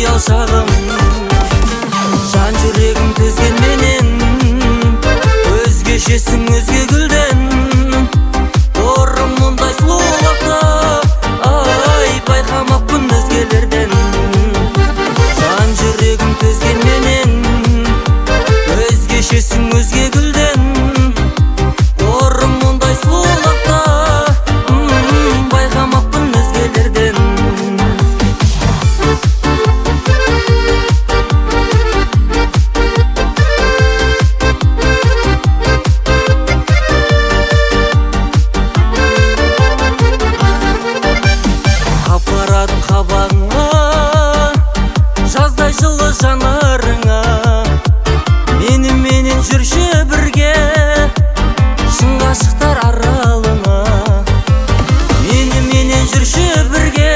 кыял шагым жан жүрегим төзген менен өзгешесиң өзге гүлден орун мындай сулуулакта ай байкамаппын өзгелерден жан жүрегим төзген менен өзгешесиң өзге гүлден орун мындай сулуулакта байкамаппын өзгелерден апарадым кабагыңа жаздай жылы жанарыңа менен жүрші бірге шын ғашықтар аралыңа менен жүрші бірге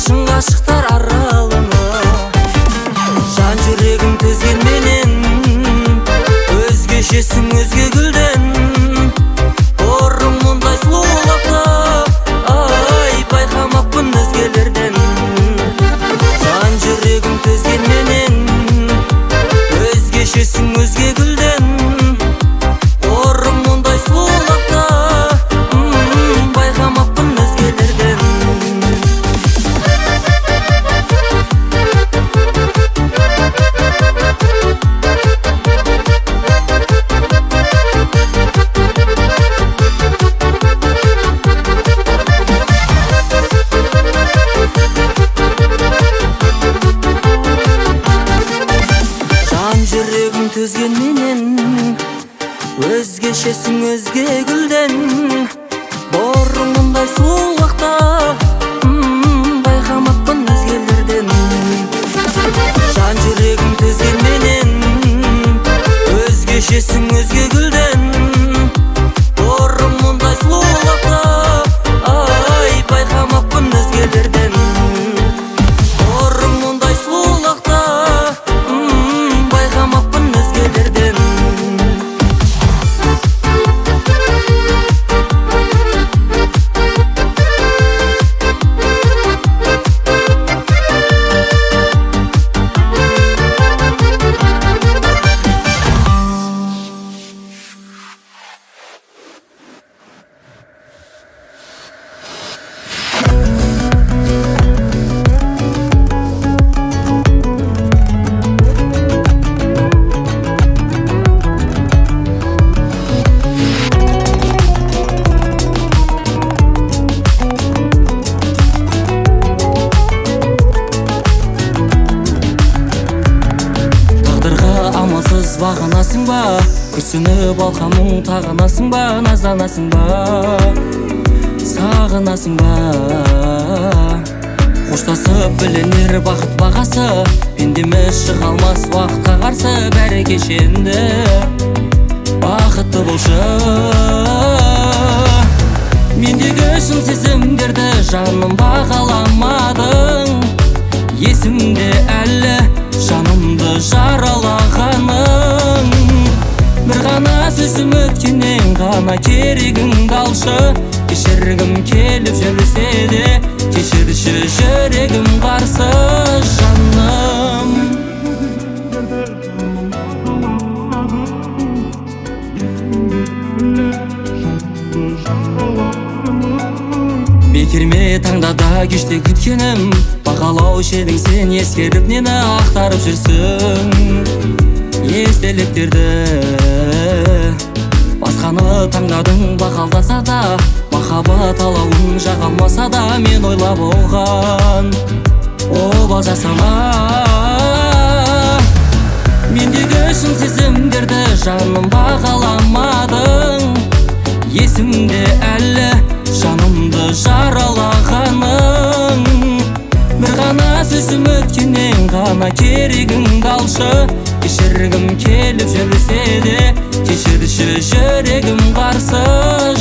шын ғашықтар аралыңа жан жүрегім төзген менен өзгешесің өзге гүлден орын мұндай сұлулықта ай байқамаппын өзгелерден жан жүрегім төзген менен өзгешесің өзге гүлден орын мұндай сұлулықта байқамаппын өзгелерден жан жүрегім төзген менен өзгешесің өзге гүлден орын мұндай сұлулықта байқамаппын өзгелерден жан жүрегім төзген менен өзгешесің өзге гүлден орын мұндай сұлулықта ай байқамаппын өзгелерден орын мұндай сұлулықта байқамаппын өзгелерден амалсыз бағынасың ба күрсініп алқамың тағынасың ба назданасың ба сағынасың ба қоштасып біленер бақыт бағасы пендеме шыға алмас уақытқа қарсы бәрі кешенді бақытты болшы мендегі шын сезімдерді жаным бағаламадың есімде әлі жанымды жаралағаның бір ғана сөзім өткеннен ғана керегіңді алшы кешіргім келіп жүрсе де кешірші жүрегім қарсы жаным бекер ме таңдада кеште күткенім бағалаушы едің сен ескеріп нені ақтарып жүрсің естеліктерді басқаны таңдадың бақалдаса да махаббат алауын жаға алмаса да мен ойлап оған обал жасама мендегі шын сезімдерді жаным бағаламадың есімде әлі жанымды жаралағаның бір ғана сөзім өткеннен ғана керегіңді алшы кешіргім келіп жүрсе де кешірші жүрегім қарсы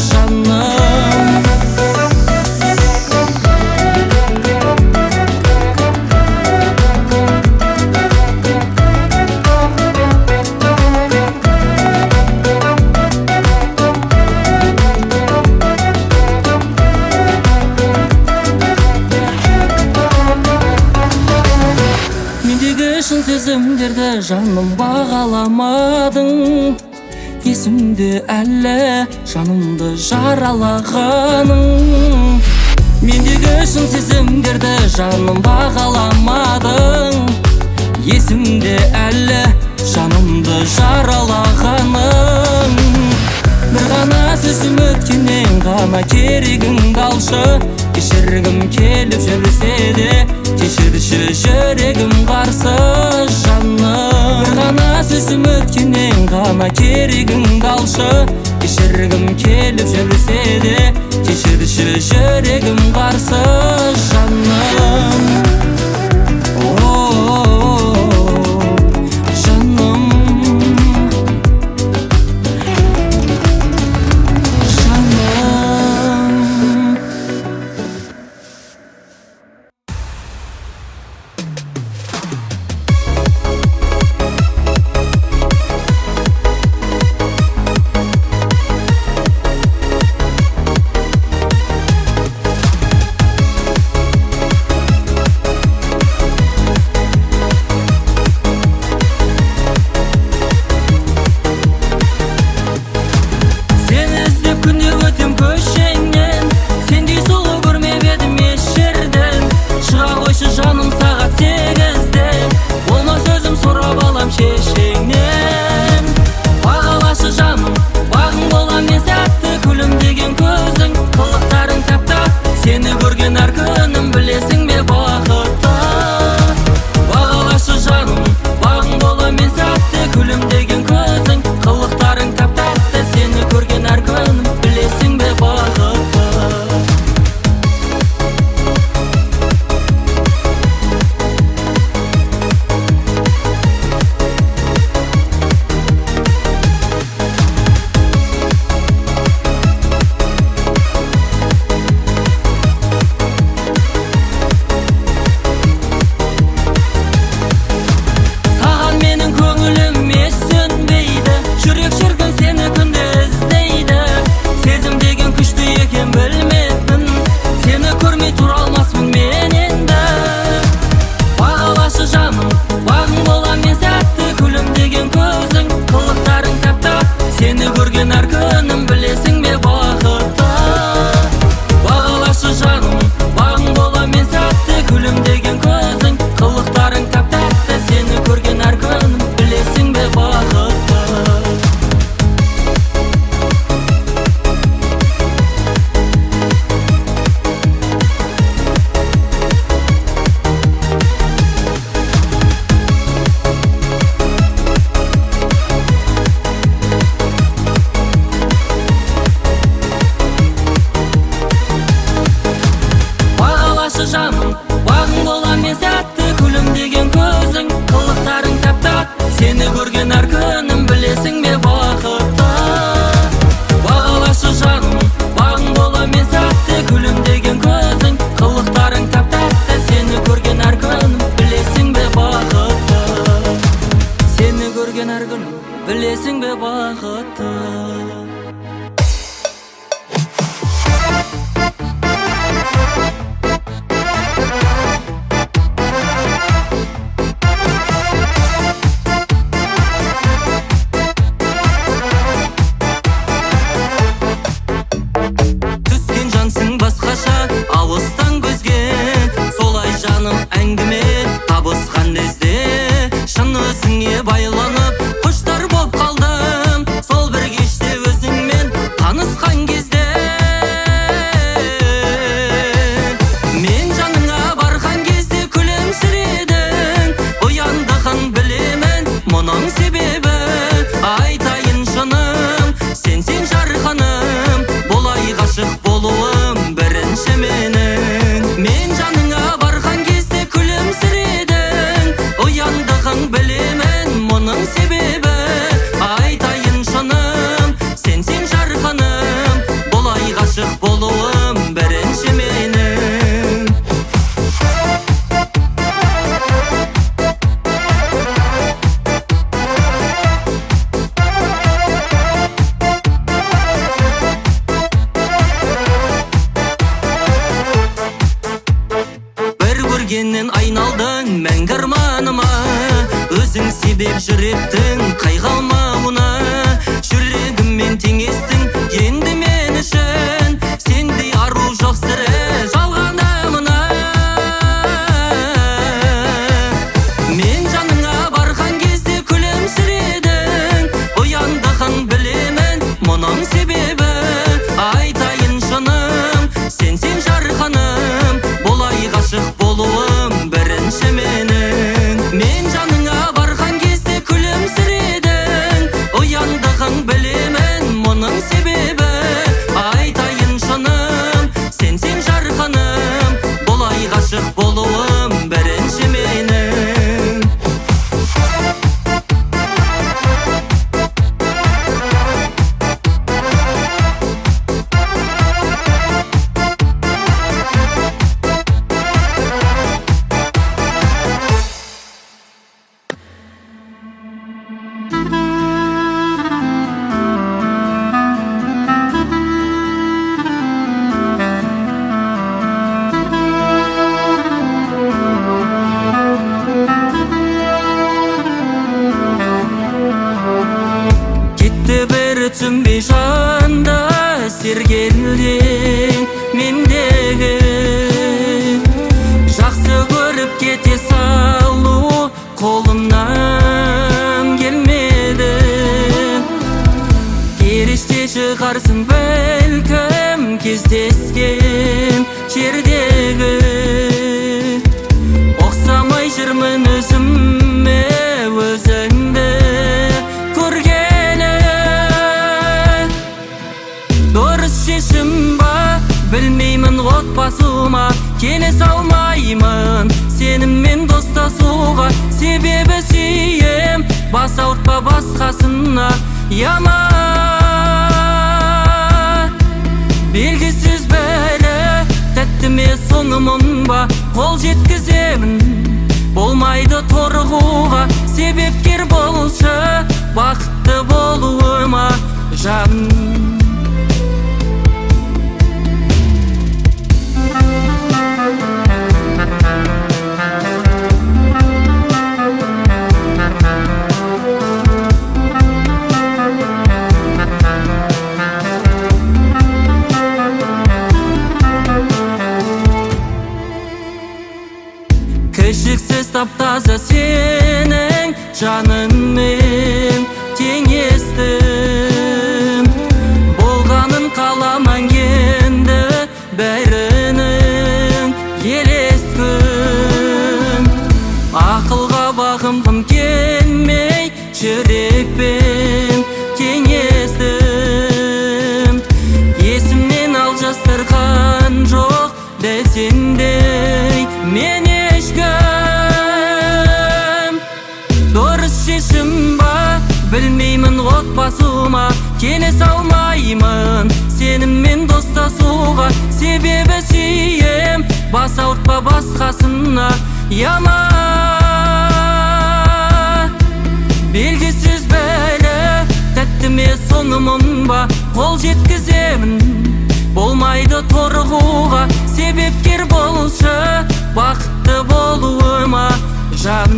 жаным сезімдерді жаным бағаламадың. Есімде әлі жанымды жаралағаның. Мендегі шын сезімдерді жаным бағаламадың. Есімде әлі жанымды жаралағаның. Бір ғана сөзім өткеннен ғана керегін қалшы. Кешіргім келіп жүрсе де кешірші жүрегім қарсы жаным. Бір ғана сөзім өткеннен ғана керегін қалшы. Кешіргім келіп жүрсе де кешірші жүрегім қарсы жаным. Жаным сағат 8-де болмас өзім сұрап алам шешеңнен. Бағалашы жаным, бағың болам мен сәтті, күлімдеген көзің, қылықтарың тәпті. Сені көрген әр күнім білесің бе бақытты. Бағалашы жаным, бағың болам мен сәтті, күлімдеген көзің, қылықтарың тәпті. Сені көрген әр күнім білесің бе бақытты. Сені көрген әр күнім білесің бе бақытты. Бағалашы жаным, бағың болам мен сәтті, күлімдеген көзің, қылықтарың тәп-тәтті. Сені көрген әр күнім білесің бе бақытты. Жаным, бағың болам мен сәтті, күлімдеген көзің, қылықтарың тәп-тәтті. Сені көрген әр күнім білесің бе бақытты. Бағалашы жаным, бағың болам мен сәтті, күлімдеген көзің, қылықтарың тәп-тәтті. Сені көрген әр күнім білесің бе бақытты. Сені көрген әр күнім білесің бе бақытты. Алыстан көзге солай жаным әңгіме табысқан лезде, шын өзіңе байланып құштар боп қалдым. Сол бір кеште өзіңмен танысқан кезде мен жаныңа барған кезде күлімсіредің. Ояндығын білемін, мұның себебі айтайын шыным, сен жарқыным, болай ғашық болуым бірінші менің. Мен жаныңа барған кезде күлімсіредің. Ояндығын білемін, мұның себебі айтайын шыным, сен жарқыным, болай ғашық болуым бірінші менің. Көргеннен айналдың мәңгі арманыма, өзің себеп жүректің қайғалмауына. Жүрегіммен теңестің енді мен үшін, сендей ару жоқ сірә жалғанымына. Мен жаныңа барған кезде күлімсіредің, ояндығын білемін мұның себебі. Айтайын шыным, сен жарқыным, болай ғашық болуым бірінші менің. Мен жаныңа барған кезде күлімсіредің, ояндығын білемін мұның себебі. Айтайын шыным, сен жарқыным, болай ғашық болуым бірінші менің. Түсінбей жанда сергелдең мендегі, жақсы көріп кете салу қолымнан келмеді. Періште шығарсың бәлкім кездескен жердегі, ұқсамай жүрмін өзіме өзіңді көрген. Дұрыс шешім ба, білмеймін отбасыма келе салмаймын сеніммен достасуға. Себебі сүйем, бас ауыртпа басқасына яма. Белгісіз бәрі тәтті ме соңымын ба, қол жеткіземін болмайды торығуға. Себепкер болшы бақытты болуыма жан. Кішіксіз таптаза сенің жаныңмен теңестім. Болғанын қаламан енді бәрінің елес күн. Ақылға бағымғым келмей жүрекпен теңестім. Есімнен алжастырған жоқ дәл сендей мен. Дұрыс шешім ба, білмеймін отбасыма келе салмаймын сеніммен достасуға. Себебі сүйем, бас ауыртпа басқасына яма. Белгісіз бәрі тәтті ме соңымын ба, қол жеткіземін болмайды торығуға. Себепкер болшы бақытты болуыма жан.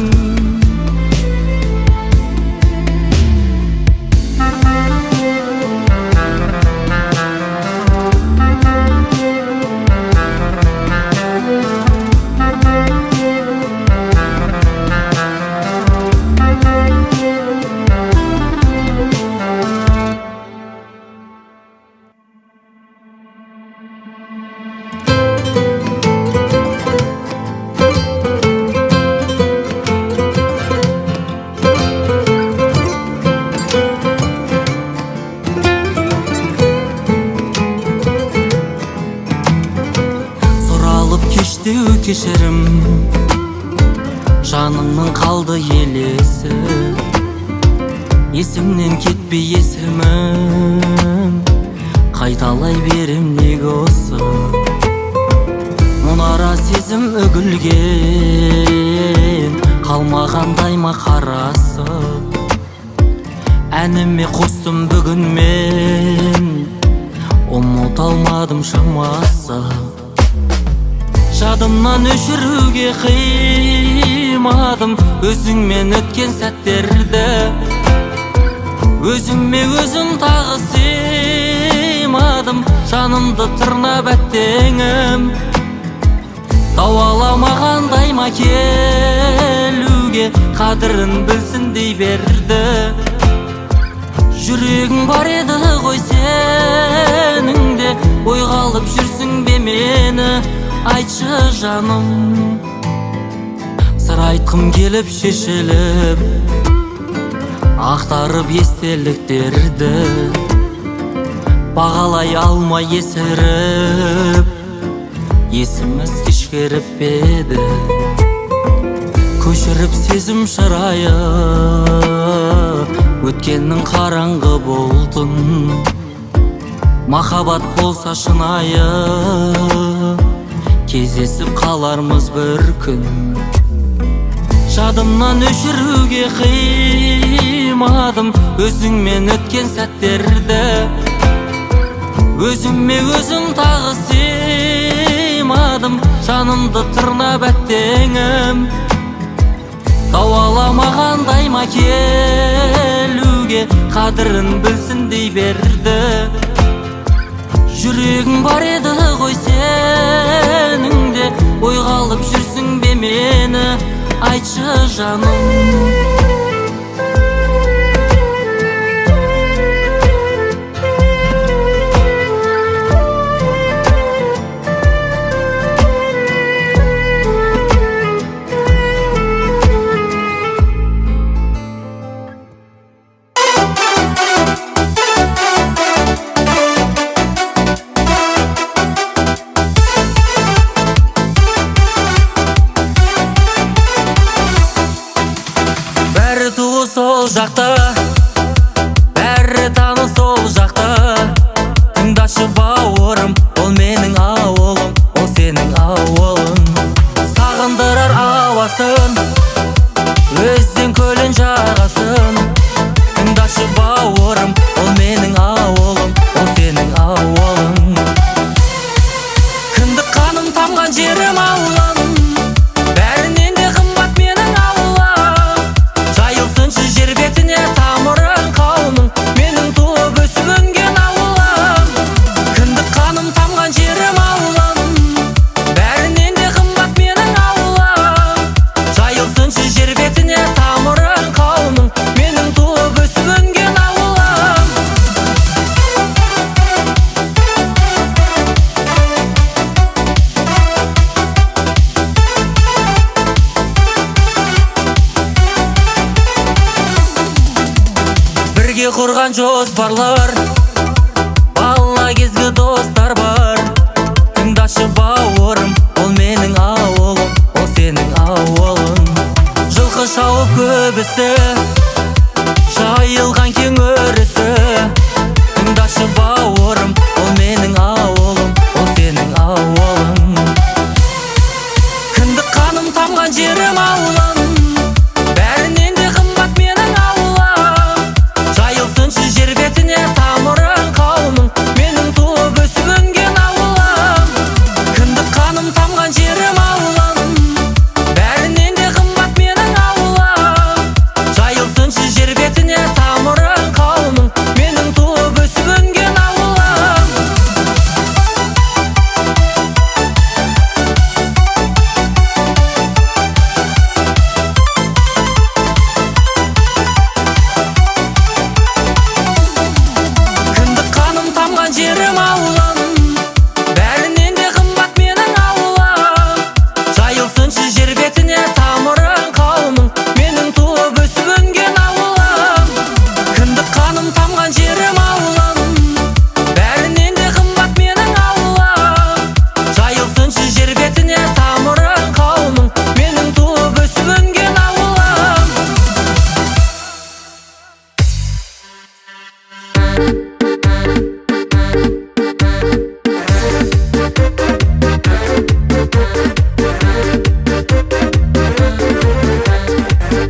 Кешірім, жанымның қалды елесі, есімнен кетпей есімім, қайталай берем неге осы. Мұнара сезім үгілген, қалмағандай ма қарасы. Әніме қостым бүгін мен, ұмыта алмадым шамасы. Жадымнан өшіруге қиын сыймадым өзіңмен өткен сәттерді. Өзіме өзім тағы сыймадым, жанымды тырнап әттеңім. Дауаламағандай ма келуге, қадірін білсін дей берді. Жүрегің бар еді ғой сенің де, ойға алып жүрсің бе мені, айтшы жаным. Сыр айтқым келіп шешіліп, ақтарып естеліктерді, бағалай алмай есіріп, есіміз кешкеріп беді. Көшіріп сезім шырайы, өткеннің қараңғы болтын. Махаббат болса шынайы, кездесіп қалармыз бір күн. Жадымнан өшіруге қимадым өзіңмен өткен сәттерді. Өзіме өзім тағы сыймадым, жанымды тырнап әттеңім. Дауаламағандай ма келуге, қадірін білсін дей берді. Жүрегің бар еді ғой сенің де, ойға алып жүрсің бе мені, айтшы жаным. Бәрі туы сол жақта, бәрі таны сол жақта. Тыңдашы бауырым, ол менің ауылым, ол сенің ауылың. Сағындырар ауасын, өзен көлін жағасын. Тыңдашы бауырым, ол менің ауылым, ол сенің ауылың. Кіндік қаным тамған жерім ауылым, бәрінен де қымбат менің ауылым. Жайылсыншы жер бетіне тамырың қауымың, менің туып өсіп өнген ауылым. Кіндік қаным тамған жерім ауылым, бәрінен де қымбат менің ауылым. Жайылсыншы жер бетіне тамырың қауымың, менің туып өсіп өнген ауылым. Бірге құрған жоспарлар, бала кезгі достар бар. Тыңдашы бауырым, ол менің ауылым, ол сенің ауылың. Жылқы шауып көбісі, жайылған кең өрісі. Тыңдашы бауырым, ол менің ауылым, ол сенің ауылың. Кіндік қаным тамған жерім ауылым, бәрінен де қымбат менің ауылым. Жайылсыншы жер бетіне тамырың қауымың, менің туып өсіп өнген ауылым. Кіндік қаным тамған жерім ауылым, бәрінен де қымбат менің ауылым. Жайылсыншы жер бетіне тамырың қауымың, менің туып өсіп өнген ауылым. Кіндік қаным тамған жерім ауылым, бәрінен де қымбат менің ауылым. Жайылсыншы жер бетіне тамырың қауымың, менің туып өсіп өнген ауылым. Кіндік қаным тамған жерім ауылым, бәрінен де қымбат менің ауылым. Жайылсыншы жер бетіне тамырың қауымың, менің туып өсіп өнген ауылым.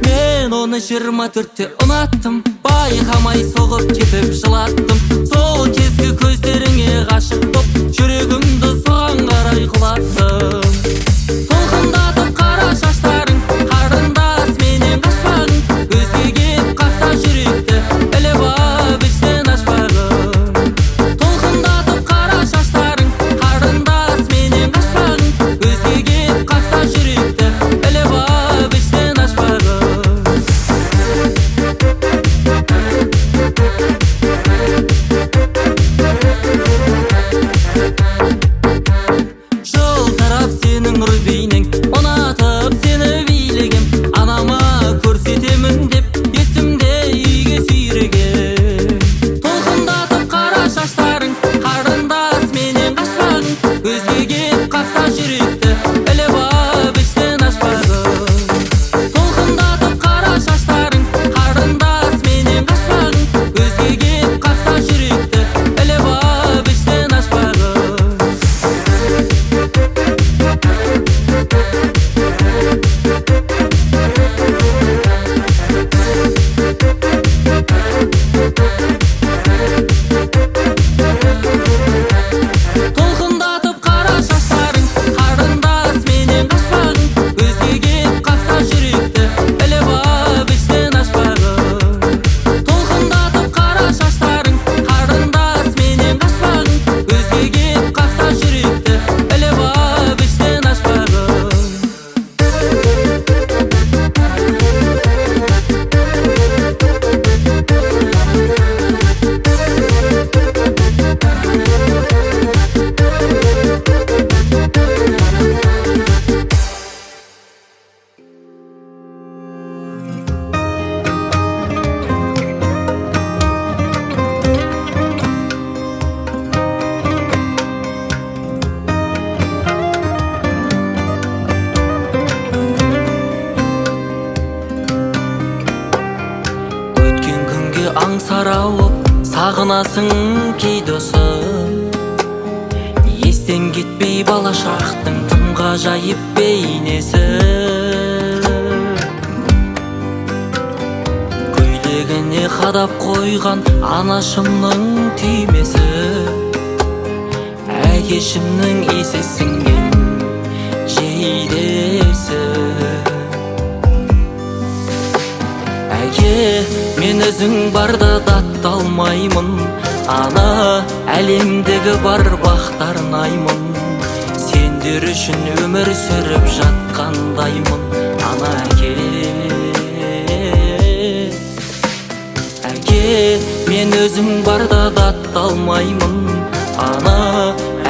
Мен оны 24-те ұнаттым, байқамай соғып кетіп жылаттым. Сол кезгі көздеріңе ғашық боп, жүрегімді соған қарай құлаттым. Толқындатып қара шаштарың, қардың жаның сарауып сағынасың кей досым. Естен кетпей бала шақтың тым ғажайып бейнесі. Көйлегіне қадап қойған анашымның түймесі, әкешімнің есі сіңген жейдесі. Әке, мен өзің барда датталмаймын, ана әлемдегі бар бақтар наймын. Сендер үшін өмір сүріп жатқандаймын, ана әке. Әке, мен өзің барда датталмаймын, ана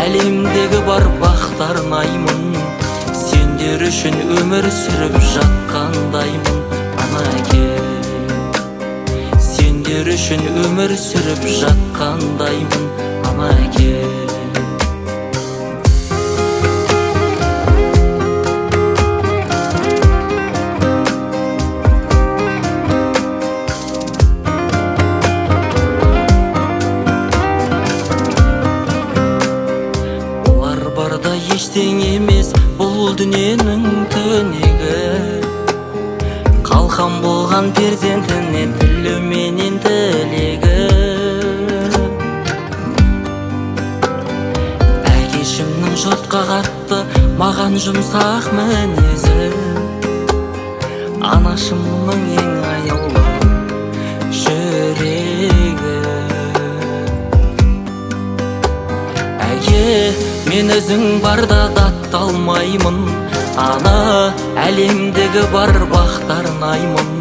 әлемдегі бар бақтар наймын. Сендер үшін өмір сүріп жатқандаймын, ана әке. Сендер үшін өмір сүріп жатқандаймын, ана әке. Олар барда ештең емес бұл дүниенің түнегі, қалқан болған перзентінен тілеуменен тілегі. Әкешімнің жұртқа қатты маған жұмсақ мінезі, анашымның ең аяулы жүрегі. Әке, мен өзің барда датталмаймын, ана әлемдегі бар бақтар наймын.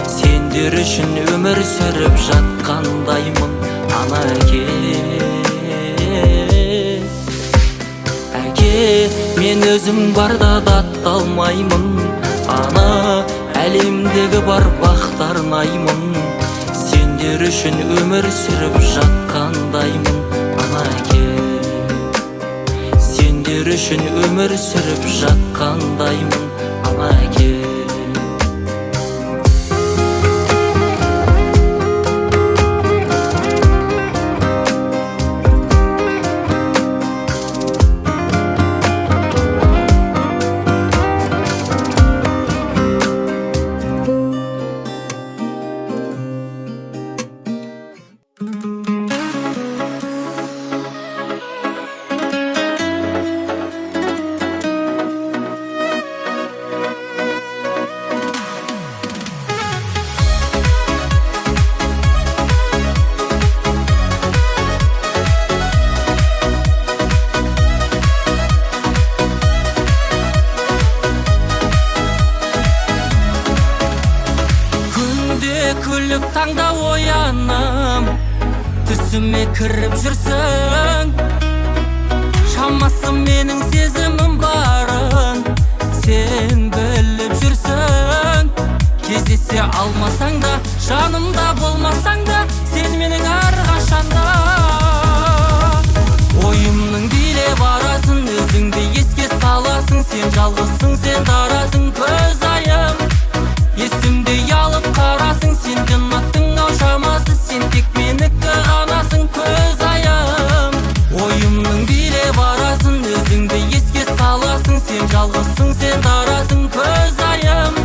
Сендер үшін өмір сүріп жатқандаймын, ана әке. Әке, мен өзің барда датталмаймын, ана әлемдегі бар бақтар наймын. Сендер үшін өмір сүріп жатқандаймын, ана әке. Сендер үшін өмір сүріп жатқандаймын, ана әке. Күліп таңда оянам, түсіме кіріп жүрсің. Шамасы менің сезімім барын сен біліп жүрсің. Кездесе алмасаң да, жанымда болмасаң да, сен менің әрқашанда. Ойымның билеп арасын өзіңді еске саласың. Сен жалғызсың, сен дарасың, көз айым. Есімде ялып қарасың, сен жынаттың ау шамасы. Сен тек менікі ғанасың, көз айым. Ойымның билеп арасын өзіңді еске саласың. Сен жалғызсың, сен дарасың, көз айым.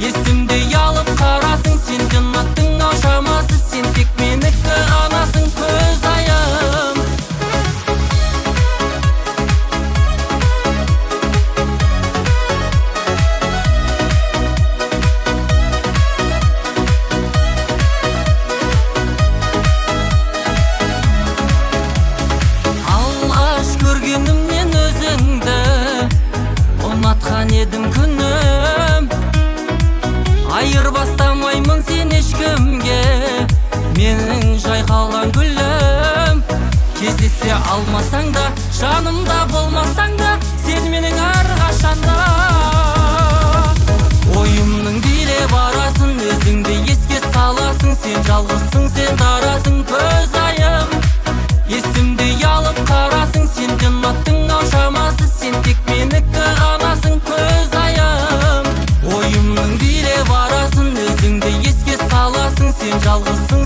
Есімде ялып қарасың, сен жынаттың ау шамасы. Сен тек менікі ғанасың, көз айым. Көргенімнен өзіңді ұнатқан едім күнім. Айырбастамаймын сен ешкімге, менің жайқалған гүлім. Кездесе алмасаң да, жанымда болмасаң да, сен менің әрқашанда. Ойымның билеп арасын өзіңді еске саласың. Сен жалғызсың, сен дарасың, көз айым. Есімде ялып қарасың, сен жынаттың ау шамасы. Сен тек менікі ғанасың, көз айым. Ойымның билеп арасын өзіңді еске саласың. Сен жалғызсың,